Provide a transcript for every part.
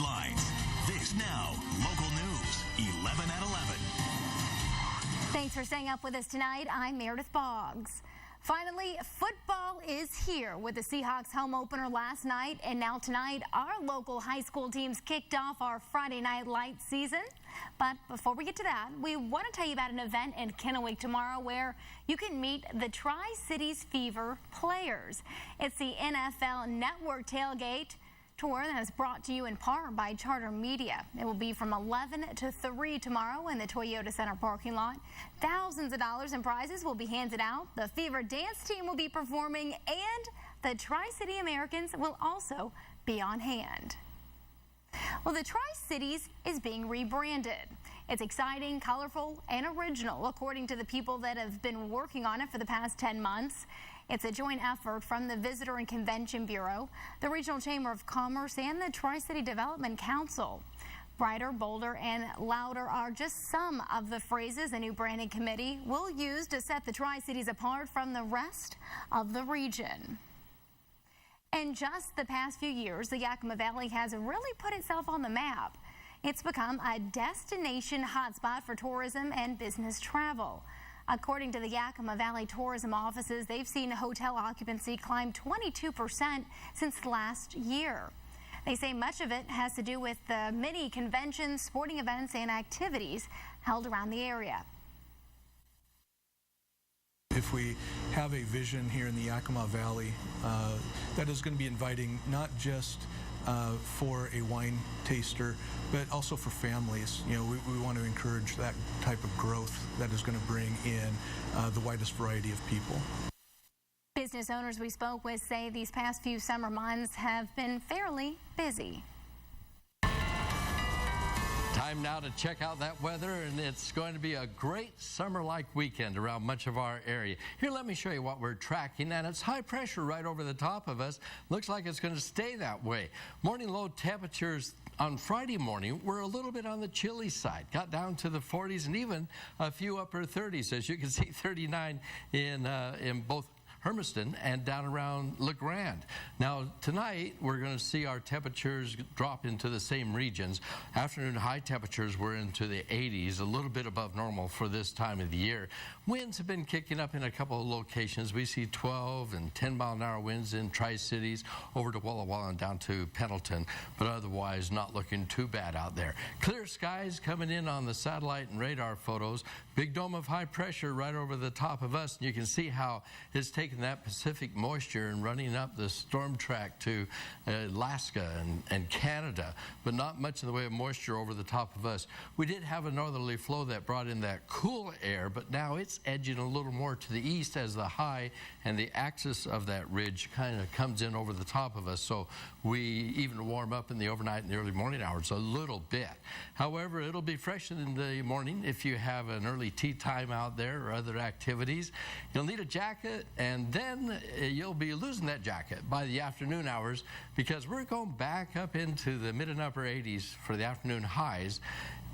headlines. This now, local news, 11 at 11. Thanks for staying up with us tonight. I'm Meredith Boggs. Finally, football is here with the Seahawks home opener last night, and now tonight our local high school teams kicked off our Friday Night Lights season. But before we get to that, we want to tell you about an event in Kennewick tomorrow where you can meet the Tri-Cities Fever players. It's the NFL Network Tailgate tour that is brought to you in part by Charter Media. It will be from 11 to 3 tomorrow in the Toyota Center parking lot. Thousands of dollars in prizes will be handed out. The Fever dance team will be performing, and the Tri-City Americans will also be on hand. Well, the Tri-Cities is being rebranded. It's exciting, colorful, and original, according to the people that have been working on it for the past 10 months. It's a joint effort from the Visitor and Convention Bureau, the Regional Chamber of Commerce, and the Tri-City Development Council. Brighter, bolder, and louder are just some of the phrases the new branding committee will use to set the Tri-Cities apart from the rest of the region. In just the past few years, the Yakima Valley has really put itself on the map. It's become a destination hotspot for tourism and business travel. According to the Yakima Valley tourism offices, they've seen hotel occupancy climb 22% since last year. They say much of it has to do with the many conventions, sporting events, and activities held around the area. If we have a vision here in the Yakima Valley that is going to be inviting not just for a wine taster, but also for families. You know, we want to encourage that type of growth that is going to bring in the widest variety of people. Business owners we spoke with say these past few summer months have been fairly busy. Time now to check out that weather, and it's going to be a great summer-like weekend around much of our area. Here, let me show you what we're tracking, and it's high pressure right over the top of us. Looks like it's going to stay that way. Morning low temperatures on Friday morning were a little bit on the chilly side, got down to the 40s and even a few upper 30s. As you can see, 39 in both Hermiston and down around La Grande. Now tonight we're going to see our temperatures drop into the same regions. Afternoon high temperatures were into the 80s, a little bit above normal for this time of the year. Winds have been kicking up in a couple of locations. We see 12 and 10-mile-an-hour winds in Tri-Cities over to Walla Walla and down to Pendleton, but otherwise not looking too bad out there. Clear skies coming in on the satellite and radar photos. Big dome of high pressure right over the top of us, and you can see how it's taking that Pacific moisture and running up the storm track to Alaska and Canada, but not much in the way of moisture over the top of us. We did have a northerly flow that brought in that cool air, but now it's edging a little more to the east as the high and the axis of that ridge kind of comes in over the top of us, so we even warm up in the overnight and the early morning hours a little bit. However, it'll be fresh in the morning if you have an early tea time out there or other activities. You'll need a jacket, and then you'll be losing that jacket by the afternoon hours because we're going back up into the mid and upper 80s for the afternoon highs.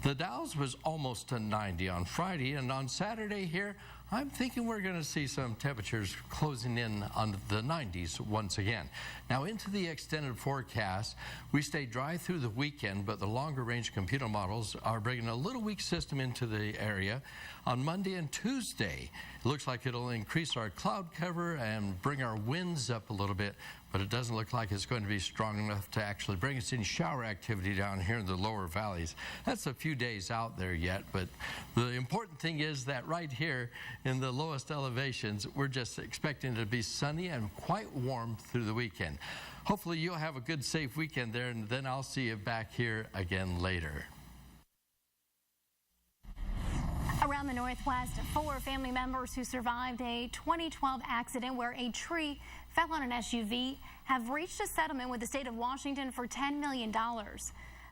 The Dow's was almost to 90 on Friday, and on Saturday here, I'm thinking we're going to see some temperatures closing in on the 90s once again. Now into the extended forecast, we stay dry through the weekend, but the longer range computer models are bringing a little weak system into the area. On Monday and Tuesday, it looks like it'll increase our cloud cover and bring our winds up a little bit, but it doesn't look like it's going to be strong enough to actually bring us any shower activity down here in the lower valleys. That's a few days out there yet, but the important thing is that right here in the lowest elevations, we're just expecting it to be sunny and quite warm through the weekend. Hopefully you'll have a good, safe weekend there, and then I'll see you back here again later. Around the Northwest, 4 family members who survived a 2012 accident where a tree fell on an SUV have reached a settlement with the state of Washington for $10 million.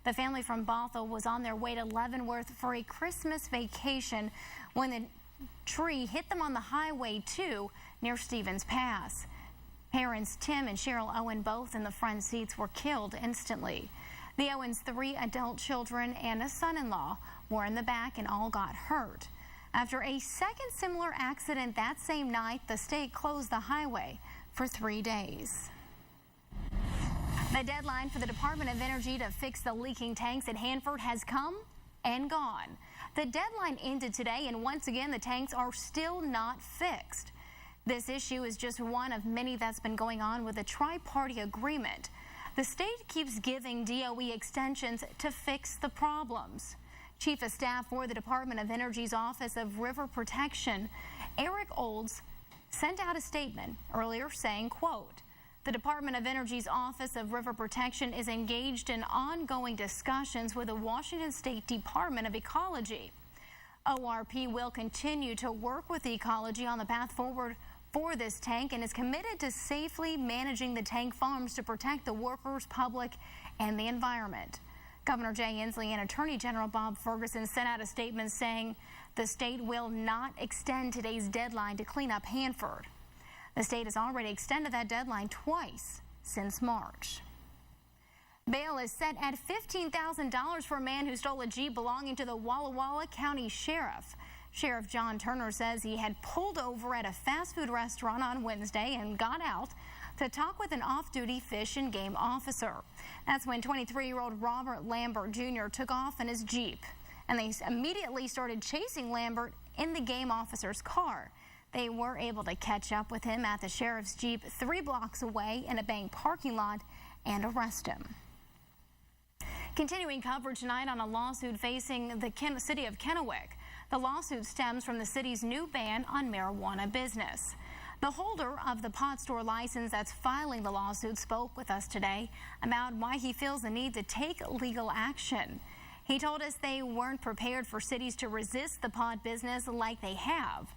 The family from Bothell was on their way to Leavenworth for a Christmas vacation when the tree hit them on the Highway 2 near Stevens Pass. Parents Tim and Cheryl Owen, both in the front seats, were killed instantly. The Owens' 3 adult children and a son-in-law were in the back and all got hurt. After a second similar accident that same night, the state closed the highway for 3 days. The deadline for the Department of Energy to fix the leaking tanks at Hanford has come and gone. The deadline ended today, and once again, the tanks are still not fixed. This issue is just one of many that's been going on with the tri-party agreement. The state keeps giving DOE extensions to fix the problems. Chief of Staff for the Department of Energy's Office of River Protection, Eric Olds, sent out a statement earlier saying, quote, "The Department of Energy's Office of River Protection is engaged in ongoing discussions with the Washington State Department of Ecology. ORP will continue to work with ecology on the path forward for this tank and is committed to safely managing the tank farms to protect the workers, public, and the environment." Governor Jay Inslee and Attorney General Bob Ferguson sent out a statement saying the state will not extend today's deadline to clean up Hanford. The state has already extended that deadline twice since March. Bail is set at $15,000 for a man who stole a Jeep belonging to the Walla Walla County Sheriff. Sheriff John Turner says he had pulled over at a fast food restaurant on Wednesday and got out to talk with an off-duty fish and game officer. That's when 23-year-old Robert Lambert Jr. took off in his Jeep, and they immediately started chasing Lambert in the game officer's car. They were able to catch up with him at the sheriff's Jeep 3 blocks away in a bank parking lot and arrest him. Continuing coverage tonight on a lawsuit facing the city of Kennewick. The lawsuit stems from the city's new ban on marijuana business. The holder of the pot store license that's filing the lawsuit spoke with us today about why he feels the need to take legal action. He told us they weren't prepared for cities to resist the pot business like they have.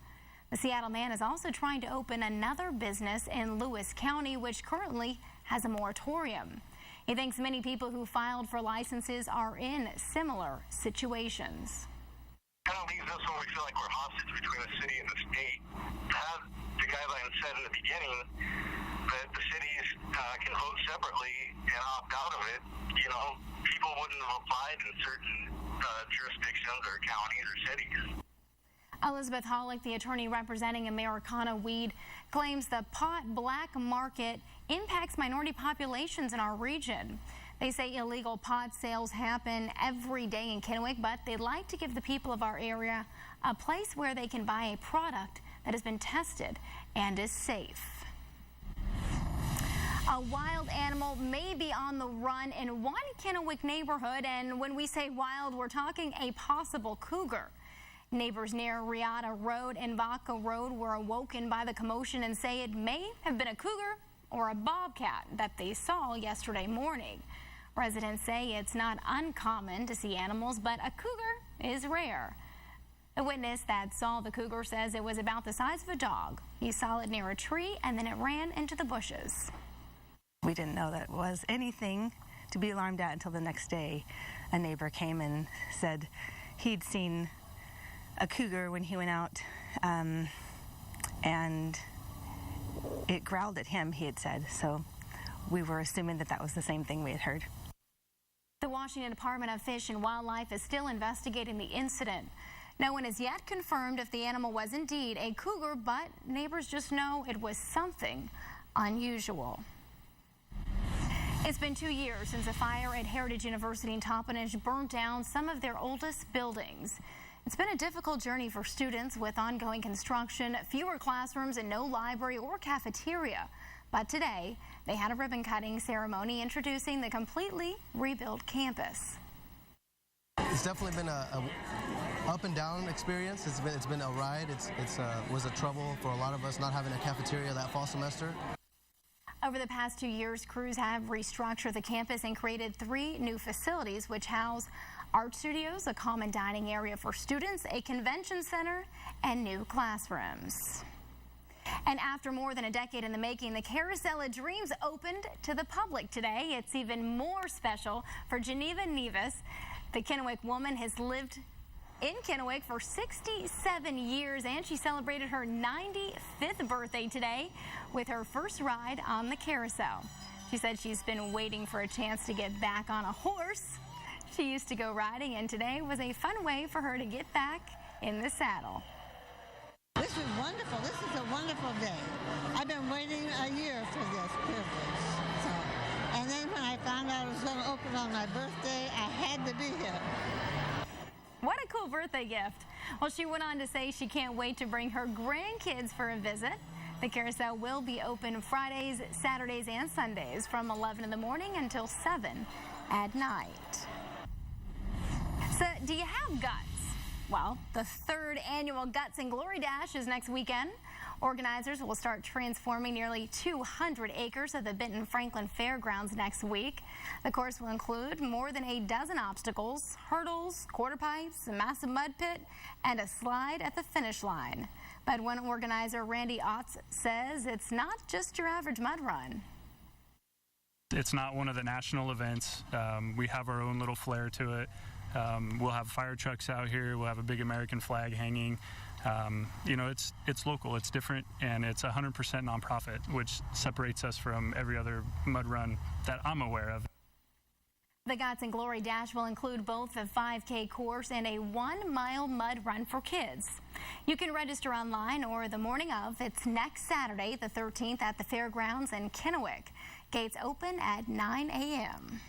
The Seattle man is also trying to open another business in Lewis County, which currently has a moratorium. He thinks many people who filed for licenses are in similar situations. Kind of leaves us when we feel like we're hostage between the city and the state. To have the guidelines said in the beginning that the cities can vote separately and opt out of it, you know, people wouldn't have applied in certain jurisdictions or counties or cities. Elizabeth Hollick, the attorney representing Americana Weed, claims the pot black market impacts minority populations in our region. They say illegal pot sales happen every day in Kennewick, but they'd like to give the people of our area a place where they can buy a product that has been tested and is safe. A wild animal may be on the run in one Kennewick neighborhood, and when we say wild, we're talking a possible cougar. Neighbors near Riata Road and Vaca Road were awoken by the commotion and say it may have been a cougar or a bobcat that they saw yesterday morning. Residents say it's not uncommon to see animals, but a cougar is rare. A witness that saw the cougar says it was about the size of a dog. He saw it near a tree and then it ran into the bushes. We didn't know that it was anything to be alarmed at until the next day. A neighbor came and said he'd seen a cougar when he went out, and it growled at him, he had said. So we were assuming that that was the same thing we had heard. The Washington Department of Fish and Wildlife is still investigating the incident. No one has yet confirmed if the animal was indeed a cougar, but neighbors just know it was something unusual. It's been 2 years since a fire at Heritage University in Toppenish burned down some of their oldest buildings. It's been a difficult journey for students with ongoing construction, fewer classrooms, and no library or cafeteria. But today, they had a ribbon-cutting ceremony introducing the completely rebuilt campus. It's definitely been a up and down experience. It's been a ride. It was a trouble for a lot of us not having a cafeteria that fall semester. Over the past 2 years, crews have restructured the campus and created 3 new facilities which house art studios, a common dining area for students, a convention center, and new classrooms. And after more than a decade in the making, the Carousel of Dreams opened to the public today. It's even more special for Geneva Nevis. The Kennewick woman has lived in Kennewick for 67 years, and she celebrated her 95th birthday today with her first ride on the carousel. She said she's been waiting for a chance to get back on a horse. She used to go riding, and today was a fun way for her to get back in the saddle. This is wonderful. This is a wonderful day. I've been waiting a year for this privilege. And then when I found out it was going to open on my birthday. I had to be here. What a cool birthday gift. Well, she went on to say she can't wait to bring her grandkids for a visit. The carousel will be open Fridays, Saturdays, and Sundays from 11 in the morning until 7 at night. So, do you have guts? Well, the 3rd annual Guts and Glory Dash is next weekend. Organizers will start transforming nearly 200 acres of the Benton Franklin Fairgrounds next week. The course will include more than a dozen obstacles, hurdles, quarter pipes, a massive mud pit, and a slide at the finish line. But one organizer, Randy Otts, says it's not just your average mud run. It's not one of the national events. We have our own little flair to it. We'll have fire trucks out here. We'll have a big American flag hanging. You know, it's local, it's different, and it's 100% nonprofit, which separates us from every other mud run that I'm aware of. The Guts and Glory Dash will include both a 5K course and a 1-mile mud run for kids. You can register online or the morning of. It's next Saturday, the 13th, at the fairgrounds in Kennewick. Gates open at 9 a.m.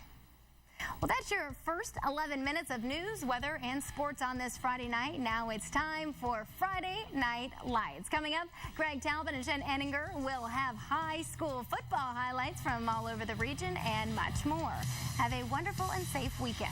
Well, that's your first 11 minutes of news, weather, and sports on this Friday night. Now it's time for Friday Night Lights. Coming up, Greg Talbot and Jen Enninger will have high school football highlights from all over the region and much more. Have a wonderful and safe weekend.